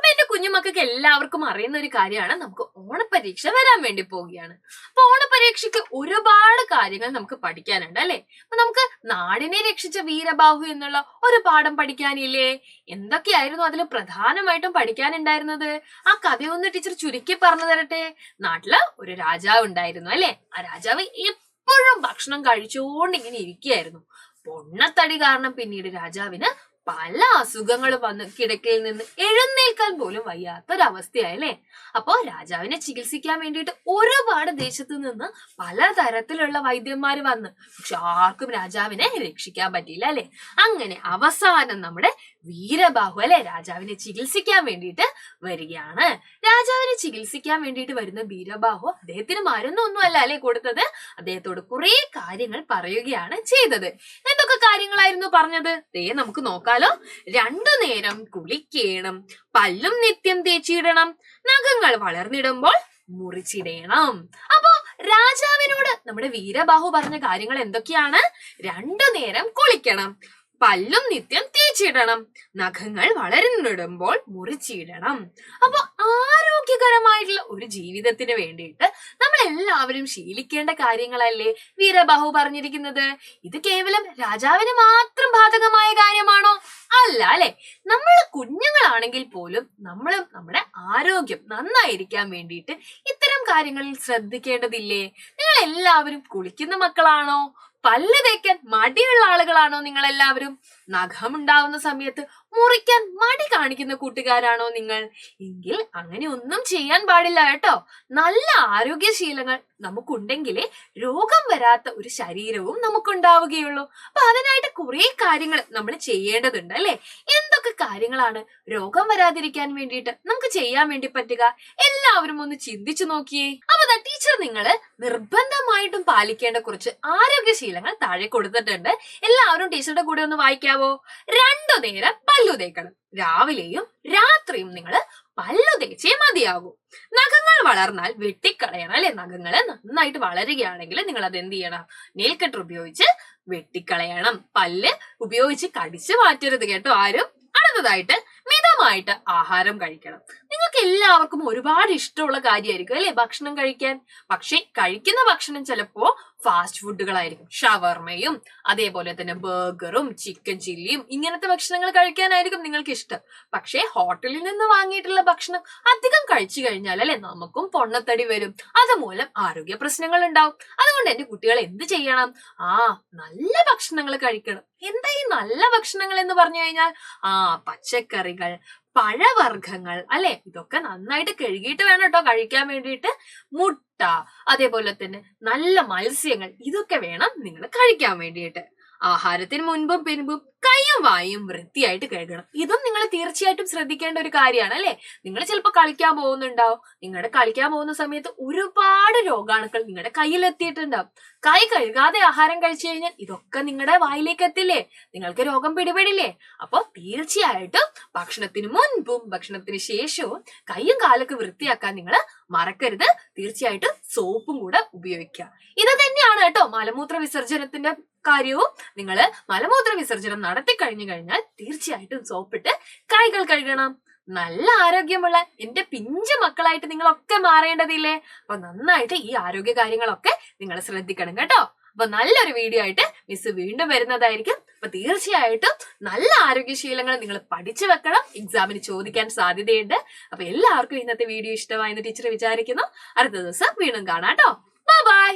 എന്റെ കുഞ്ഞുമക്കൾക്ക് എല്ലാവർക്കും അറിയുന്ന ഒരു കാര്യമാണ്, നമുക്ക് ഓണപരീക്ഷ വരാൻ വേണ്ടി പോവുകയാണ്. അപ്പൊ ഓണപരീക്ഷയ്ക്ക് ഒരുപാട് കാര്യങ്ങൾ നമുക്ക് പഠിക്കാനുണ്ട് അല്ലെ. അപ്പൊ നമുക്ക് നാടിനെ രക്ഷിച്ച വീരബാഹു എന്നുള്ള ഒരു പാഠം പഠിക്കാനില്ലേ? എന്തൊക്കെയായിരുന്നു അതിൽ പ്രധാനമായിട്ടും പഠിക്കാനുണ്ടായിരുന്നത്? ആ കഥയൊന്ന് ടീച്ചർ ചുരുക്കി പറഞ്ഞു തരട്ടെ. നാട്ടില് ഒരു രാജാവ് ഉണ്ടായിരുന്നു അല്ലെ. ആ രാജാവ് എപ്പോഴും ഭക്ഷണം കഴിച്ചുകൊണ്ട് ഇങ്ങനെ ഇരിക്കുകയായിരുന്നു. പൊണ്ണത്തടി കാരണം പിന്നീട് രാജാവിന് പല അസുഖങ്ങളും വന്ന് കിടക്കയിൽ നിന്ന് എഴുന്നേൽക്കാൻ പോലും വയ്യാത്തൊരവസ്ഥയായല്ലേ. അപ്പോ രാജാവിനെ ചികിത്സിക്കാൻ വേണ്ടിയിട്ട് ഒരുപാട് ദേശത്തു നിന്ന് പലതരത്തിലുള്ള വൈദ്യന്മാര് വന്ന്, പക്ഷെ ആർക്കും രാജാവിനെ രക്ഷിക്കാൻ പറ്റിയില്ല അല്ലെ. അങ്ങനെ അവസാനം നമ്മുടെ വീരബാഹു അല്ലെ രാജാവിനെ ചികിത്സിക്കാൻ വേണ്ടിയിട്ട് വരികയാണ്. രാജാവിനെ ചികിത്സിക്കാൻ വേണ്ടിയിട്ട് വരുന്ന വീരബാഹു അദ്ദേഹത്തിന് മരുന്നൊന്നും അല്ല അല്ലെ കൊടുത്തത്. അദ്ദേഹത്തോട് കുറെ കാര്യങ്ങൾ പറയുകയാണ് ചെയ്തത്. എന്തൊക്കെ കാര്യങ്ങളായിരുന്നു പറഞ്ഞത്? നമുക്ക് നോക്കാലോ. 2 നേരം കുളിക്കണം, പല്ലും നിത്യം തേച്ചിടണം, നഖങ്ങൾ വളർന്നിടുമ്പോൾ മുറിച്ചിടണം. അപ്പോ രാജാവിനോട് നമ്മുടെ വീരബാഹു പറഞ്ഞ കാര്യങ്ങൾ എന്തൊക്കെയാണ്? 2 നേരം കുളിക്കണം, പല്ലും നിത്യം തേച്ചിടണം, നഖങ്ങൾ വളർന്നിടുമ്പോൾ മുറിച്ചിടണം. അപ്പൊ ആരോഗ്യകരമായിട്ടുള്ള ഒരു ജീവിതത്തിന് വേണ്ടിയിട്ട് നമ്മൾ എല്ലാവരും ശീലിക്കേണ്ട കാര്യങ്ങളല്ലേ വീരബാഹു പറഞ്ഞിരിക്കുന്നത്. ഇത് കേവലം രാജാവിന് മാത്രം ബാധകമായ കാര്യമാണോ? അല്ല അല്ലെ. നമ്മൾ കുഞ്ഞുങ്ങളാണെങ്കിൽ പോലും നമ്മളും നമ്മുടെ ആരോഗ്യം നന്നായിരിക്കാൻ വേണ്ടിയിട്ട് ഇത്തരം കാര്യങ്ങളിൽ ശ്രദ്ധിക്കേണ്ടതില്ലേ? നിങ്ങൾ എല്ലാവരും കുളിക്കുന്ന മക്കളാണോ? പല്ല് തേക്കാൻ മടിയുള്ള ആളുകളാണോ നിങ്ങൾ എല്ലാവരും? നഖമുണ്ടാവുന്ന സമയത്ത് മുറിക്കാൻ മടി കാണിക്കുന്ന കൂട്ടുകാരാണോ നിങ്ങൾ? എങ്കിൽ അങ്ങനെ ഒന്നും ചെയ്യാൻ പാടില്ല കേട്ടോ. നല്ല ആരോഗ്യശീലങ്ങൾ നമുക്കുണ്ടെങ്കിലേ രോഗം വരാത്ത ഒരു ശരീരവും നമുക്കുണ്ടാവുകയുള്ളൂ. അപ്പൊ അതിനായിട്ട് കുറെ കാര്യങ്ങൾ നമ്മൾ ചെയ്യേണ്ടതുണ്ട് അല്ലെ. എന്തൊക്കെ കാര്യങ്ങളാണ് രോഗം വരാതിരിക്കാൻ വേണ്ടിയിട്ട് നമുക്ക് ചെയ്യാൻ വേണ്ടി പറ്റുക? എല്ലാവരും ഒന്ന് ചിന്തിച്ചു നോക്കിയേ. അപ്പൊ ടീച്ചർ നിങ്ങള് നിർബന്ധമായിട്ടും പാലിക്കേണ്ട കുറച്ച് ആരോഗ്യശീലങ്ങൾ താഴെ കൊടുത്തിട്ടുണ്ട്. എല്ലാവരും ടീച്ചറുടെ കൂടെ ഒന്ന് വായിക്കാവോ? 2 നേരം പല്ലു തേക്കണം. രാവിലെയും രാത്രിയും നിങ്ങൾ പല്ലു തേച്ചേ മതിയാകൂ. നഖങ്ങൾ വളർന്നാൽ വെട്ടിക്കളയണം അല്ലെ. നഖങ്ങള് നന്നായിട്ട് വളരുകയാണെങ്കിൽ നിങ്ങൾ അത് എന്ത് ചെയ്യണം? നെയിൽ കട്ടർ ഉപയോഗിച്ച് വെട്ടിക്കളയണം. പല്ല് ഉപയോഗിച്ച് കടിച്ചു മാറ്റരുത് കേട്ടോ ആരും. അടുത്തതായിട്ട് മിതമായിട്ട് ആഹാരം കഴിക്കണം. നിങ്ങൾക്ക് എല്ലാവർക്കും ഒരുപാട് ഇഷ്ടമുള്ള കാര്യമായിരിക്കും അല്ലെ ഭക്ഷണം കഴിക്കാൻ. പക്ഷെ കഴിക്കുന്ന ഭക്ഷണം ചിലപ്പോ ഫാസ്റ്റ് ഫുഡുകളായിരിക്കും. ഷവർമയും അതേപോലെ തന്നെ ബർഗറും ചിക്കൻ ചില്ലിയും ഇങ്ങനത്തെ ഭക്ഷണങ്ങൾ കഴിക്കാനായിരിക്കും നിങ്ങൾക്ക് ഇഷ്ടം. പക്ഷെ ഹോട്ടലിൽ നിന്ന് വാങ്ങിയിട്ടുള്ള ഭക്ഷണം അധികം കഴിച്ചു കഴിഞ്ഞാൽ അല്ലെ നമുക്കും പൊണ്ണത്തടി വരും. അതുമൂലം ആരോഗ്യ പ്രശ്നങ്ങൾ ഉണ്ടാവും. അതുകൊണ്ട് എന്റെ കുട്ടികൾ എന്ത് ചെയ്യണം? നല്ല ഭക്ഷണങ്ങൾ കഴിക്കണം. എന്താ ഈ നല്ല ഭക്ഷണങ്ങൾ എന്ന് പറഞ്ഞു കഴിഞ്ഞാൽ? പച്ചക്കറികൾ, പഴവർഗ്ഗങ്ങൾ അല്ലെ. ഇതൊക്കെ നന്നായിട്ട് കഴുകിയിട്ട് വേണം കേട്ടോ കഴിക്കാൻ വേണ്ടിയിട്ട്. മുട്ട, അതേപോലെ തന്നെ നല്ല മത്സ്യങ്ങൾ, ഇതൊക്കെ വേണം നിങ്ങൾ കഴിക്കാൻ വേണ്ടിയിട്ട്. ആഹാരത്തിന് മുൻപും പിൻപും കൈയും വായും വൃത്തിയായിട്ട് കഴുകണം. ഇതും നിങ്ങൾ തീർച്ചയായിട്ടും ശ്രദ്ധിക്കേണ്ട ഒരു കാര്യമാണ് അല്ലെ. നിങ്ങൾ ചിലപ്പോൾ കളിക്കാൻ പോകുന്നുണ്ടാവും. നിങ്ങളുടെ കളിക്കാൻ പോകുന്ന സമയത്ത് ഒരുപാട് രോഗാണുക്കൾ നിങ്ങളുടെ കയ്യിൽ എത്തിയിട്ടുണ്ടാവും. കൈ കഴുകാതെ ആഹാരം കഴിച്ചു കഴിഞ്ഞാൽ ഇതൊക്കെ നിങ്ങളുടെ വായിലേക്ക് എത്തില്ലേ? നിങ്ങൾക്ക് രോഗം പിടിപെടില്ലേ? അപ്പൊ തീർച്ചയായിട്ടും ഭക്ഷണത്തിന് മുൻപും ഭക്ഷണത്തിന് ശേഷവും കൈയും കാലൊക്കെ വൃത്തിയാക്കാൻ നിങ്ങൾ മറക്കരുത്. തീർച്ചയായിട്ടും സോപ്പും കൂടെ ഉപയോഗിക്കുക. ഇത് തന്നെയാണ് കേട്ടോ മലമൂത്ര വിസർജനത്തിന്റെ കാര്യവും. നിങ്ങൾ മലമൂത്ര വിസർജനം നടത്തി കഴിഞ്ഞു കഴിഞ്ഞാൽ തീർച്ചയായിട്ടും സോപ്പിട്ട് കൈകൾ കഴുകണം. നല്ല ആരോഗ്യമുള്ള എന്റെ പിഞ്ചു മക്കളായിട്ട് നിങ്ങളൊക്കെ മാറേണ്ടതില്ലേ? അപ്പൊ നന്നായിട്ട് ഈ ആരോഗ്യ കാര്യങ്ങളൊക്കെ നിങ്ങൾ ശ്രദ്ധിക്കണം കേട്ടോ. അപ്പൊ നല്ലൊരു വീഡിയോ ആയിട്ട് മിസ് വീണ്ടും വരുന്നതായിരിക്കും. അപ്പൊ തീർച്ചയായിട്ടും നല്ല ആരോഗ്യശീലങ്ങൾ നിങ്ങൾ പഠിച്ചു വെക്കണം. എക്സാമിന് ചോദിക്കാൻ സാധ്യതയുണ്ട്. അപ്പൊ എല്ലാവർക്കും ഇന്നത്തെ വീഡിയോ ഇഷ്ടമായെന്ന് ടീച്ചർ വിചാരിക്കുന്നു. അടുത്ത ദിവസം വീണ്ടും കാണാം കേട്ടോ. ബൈ.